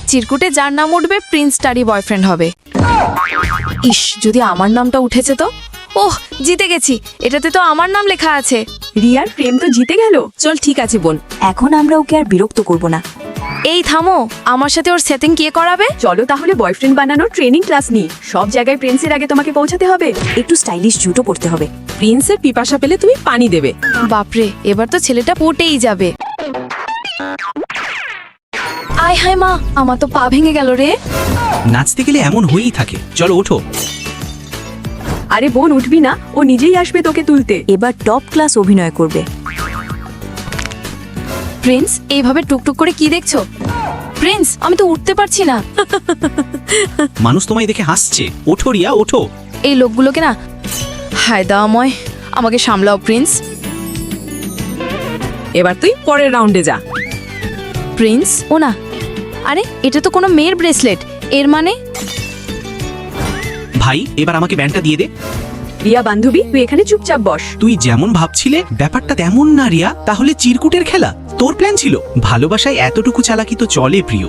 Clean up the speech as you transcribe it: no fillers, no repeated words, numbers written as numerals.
চিরকুটে যার নাম উঠবে প্রিন্স তারই বয়ফ্রেন্ড হবে। ইস, যদি আমার নামটা উঠেছে তো। ওহ, জিতে গেছি, এটাতে তো আমার নাম লেখা আছে। রিয়ার প্রেম তো জিতে গেল। চল ঠিক আছে বোন, এখন আমরা ওকে আর বিরক্ত করব না। এই থামো, আমার সাথে ওর সেটিং কে করাবে? চলো তাহলে বয়ফ্রেন্ড বানানোর ট্রেনিং ক্লাস নিই। সব জায়গায় প্রিন্সের আগে তোমাকে পৌঁছাতে হবে। একটু স্টাইলিশ জুতো পরতে হবে। প্রিন্সের পিপাসা পেলে তুমি পানি দেবে। বাপরে, এবার তো ছেলেটা পটেই যাবে। আয় হায় মা, আমার তো পা ভেঙে গেল রে। নাচতে গেলে এমন হয়েই থাকে। চলো ওঠো। আরে বোন, উঠবি না? ও নিজেই আসবে তোকে তুলতে। এবার টপ ক্লাস অভিনয় করবে। প্রিন্স, এইভাবে টুকটুক করে কি দেখছো? প্রিন্স, আমি তো উঠতে পারছি না। মানুষ তোমায় দেখে হাসছে। ওঠো রিয়া, ওঠো। এই লোকগুলোকে না, হায় দাময়, আমাকে সামলাও প্রিন্স। এবার তুই পরের রাউন্ডে যা। প্রিন্স, ও না, আরে এটা তো কোনো মেয়ের ব্রেসলেট। এর মানে ভাই, এবার আমাকে ব্যান্ডটা দিয়ে দে। রিয়া বান্ধবী, তুই এখানে চুপচাপ বস। তুই যেমন ভাবছিলে ব্যাপারটা তেমন না রিয়া। তাহলে চিরকুটের খেলা তোর প্ল্যান ছিল? ভালোবাসায় এতটুকু চালাকি তো চলে প্রিয়।